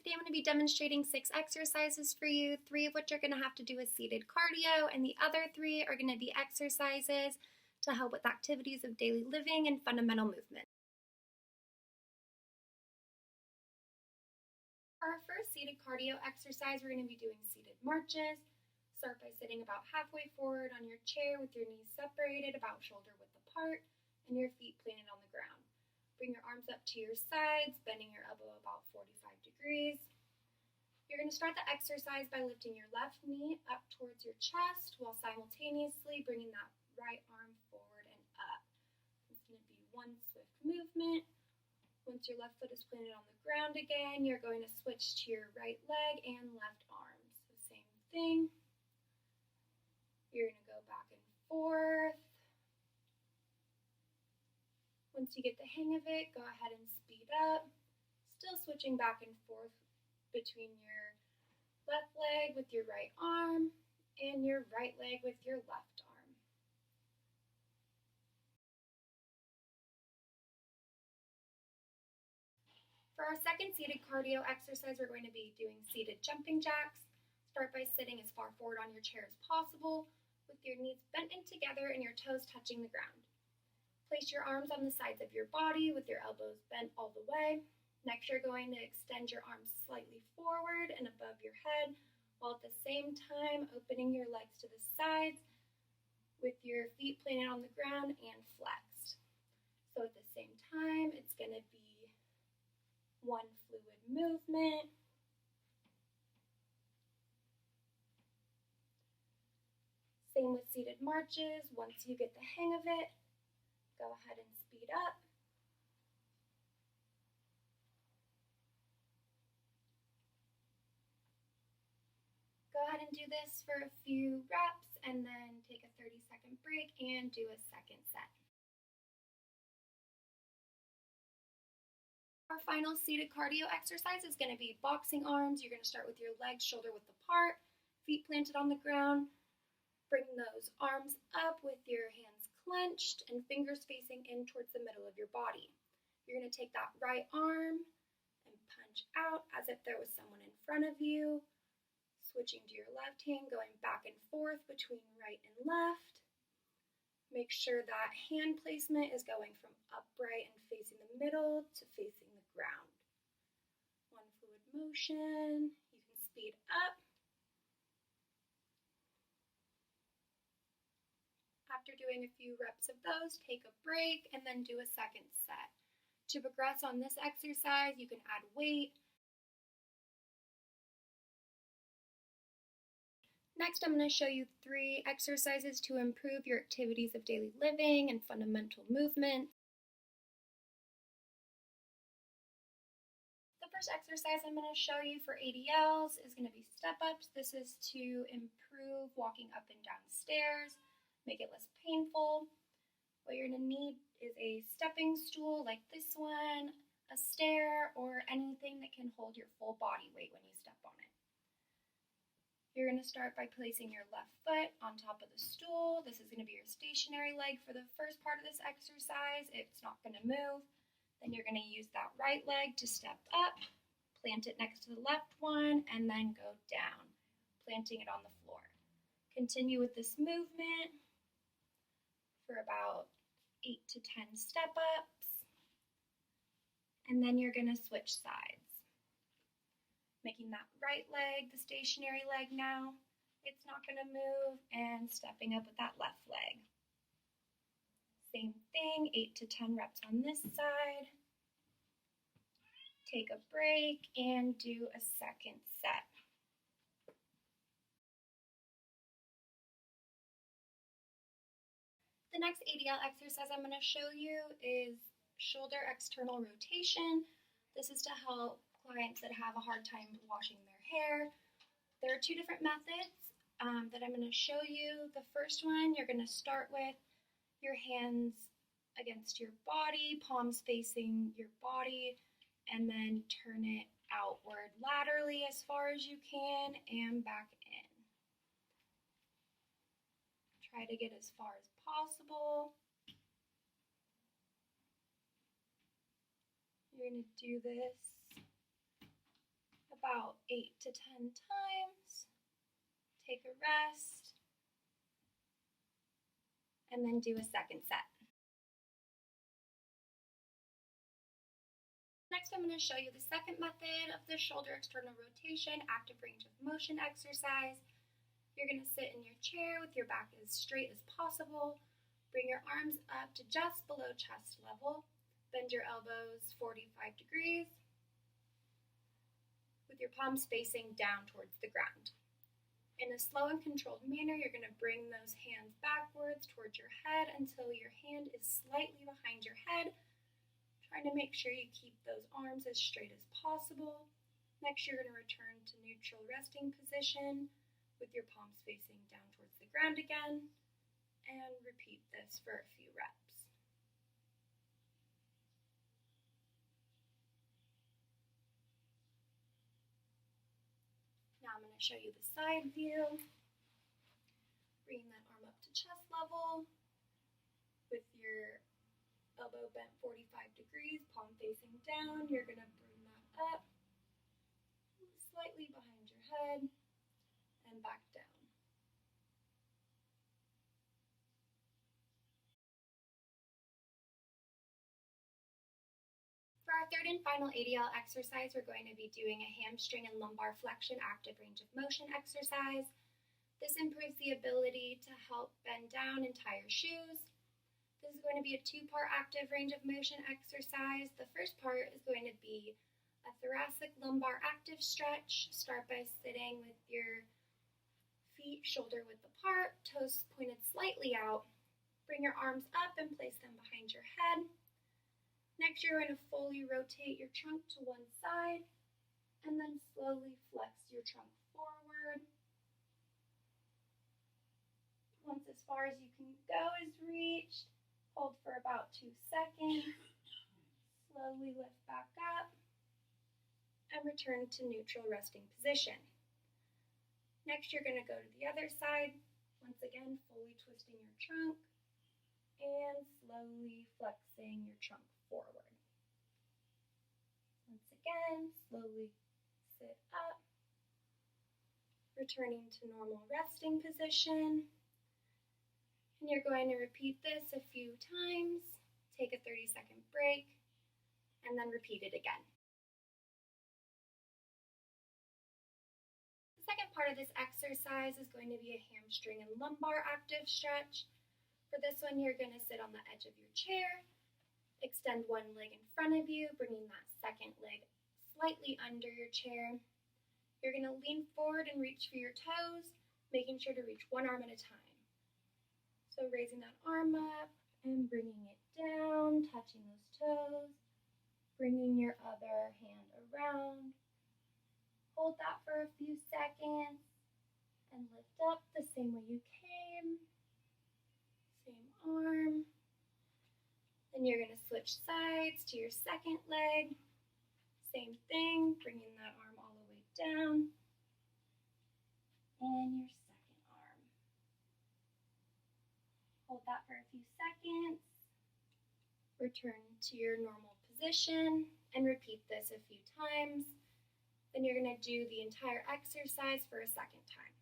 Today I'm going to be demonstrating 6 exercises for you, 3 of which are going to have to do with seated cardio, and the other 3 are going to be exercises to help with activities of daily living and fundamental movement. For our first seated cardio exercise, we're going to be doing seated marches. Start by sitting about halfway forward on your chair with your knees separated about shoulder width apart and your feet planted on the ground. Bring your arms up to your sides, bending your elbow about 45 degrees. You're going to start the exercise by lifting your left knee up towards your chest while simultaneously bringing that right arm forward and up. It's going to be one swift movement. Once your left foot is planted on the ground again, you're going to switch to your right leg and left arm. So same thing. You're going to go back and forth. Once you get the hang of it, go ahead and speed up. Still switching back and forth between your left leg with your right arm and your right leg with your left arm. For our second seated cardio exercise, we're going to be doing seated jumping jacks. Start by sitting as far forward on your chair as possible with your knees bent in together and your toes touching the ground. Place your arms on the sides of your body with your elbows bent all the way. Next, you're going to extend your arms slightly forward and above your head, while at the same time opening your legs to the sides with your feet planted on the ground and flexed. So at the same time, it's going to be one fluid movement. Same with seated marches. Once you get the hang of it, go ahead and speed up. Go ahead and do this for a few reps and then take a 30-second break and do a second set. Our final seated cardio exercise is going to be boxing arms. You're going to start with your legs shoulder width apart, feet planted on the ground. Bring those arms up with your hands clenched and fingers facing in towards the middle of your body. You're going to take that right arm and punch out as if there was someone in front of you. Switching to your left hand, going back and forth between right and left. Make sure that hand placement is going from upright and facing the middle to facing the ground. One fluid motion. You can speed up. After doing a few reps of those, take a break and then do a second set. To progress on this exercise, you can add weight. Next, I'm going to show you 3 exercises to improve your activities of daily living and fundamental movement. The first exercise I'm going to show you for ADLs is going to be step-ups. This is to improve walking up and down stairs, make it less painful. What you're going to need is a stepping stool like this one, a stair, or anything that can hold your full body weight when you step on it. You're going to start by placing your left foot on top of the stool. This is going to be your stationary leg for the first part of this exercise. It's not going to move. Then you're going to use that right leg to step up, plant it next to the left one, and then go down, planting it on the floor. Continue with this movement for about 8 to 10 step-ups, and then you're going to switch sides. Making that right leg the stationary leg now, it's not going to move, and stepping up with that left leg. Same thing, 8 to 10 reps on this side. Take a break and do a second set. The next ADL exercise I'm going to show you is shoulder external rotation. This is to help clients that have a hard time washing their hair. There are 2 different methods that I'm going to show you. The first one, you're going to start with your hands against your body, palms facing your body, and then turn it outward laterally as far as you can and back in. Try to get as far as possible. You're going to do this 8 to 10 times. Take a rest, and then do a second set. Next, I'm going to show you the second method of the shoulder external rotation active range of motion exercise. You're going to sit in your chair with your back as straight as possible. Bring your arms up to just below chest level. Bend your elbows 45 degrees with your palms facing down towards the ground. In a slow and controlled manner, you're going to bring those hands backwards towards your head until your hand is slightly behind your head, trying to make sure you keep those arms as straight as possible. Next, you're going to return to neutral resting position with your palms facing down towards the ground again, and repeat this for a few reps. Now I'm going to show you the side view. Bring that arm up to chest level with your elbow bent 45 degrees, palm facing down. You're going to bring that up slightly behind your head and back down. For our third and final ADL exercise, we're going to be doing a hamstring and lumbar flexion active range of motion exercise. This improves the ability to help bend down and tie your shoes. This is going to be a two-part active range of motion exercise. The first part is going to be a thoracic lumbar active stretch. Start by sitting with your feet shoulder width apart, toes pointed slightly out. Bring your arms up and place them behind your head. Next, you're going to fully rotate your trunk to one side and then slowly flex your trunk forward. Once as far as you can go is reached, hold for about 2 seconds, slowly lift back up, and return to neutral resting position. Next, you're going to go to the other side, once again fully twisting your trunk and slowly flexing your trunk forward. Once again, slowly sit up, returning to normal resting position. And you're going to repeat this a few times, take a 30-second break, and then repeat it again. The second part of this exercise is going to be a hamstring and lumbar active stretch. For this one, you're going to sit on the edge of your chair, extend one leg in front of you, bringing that second leg slightly under your chair. You're going to lean forward and reach for your toes, making sure to reach one arm at a time. So raising that arm up and bringing it down, touching those toes, bringing your other hand around. Hold that for a few seconds and lift up the same way you came. Same arm. Then you're going to switch sides to your second leg. Same thing, bringing that arm all the way down. And your second arm. Hold that for a few seconds. Return to your normal position and repeat this a few times. Then you're going to do the entire exercise for a second time.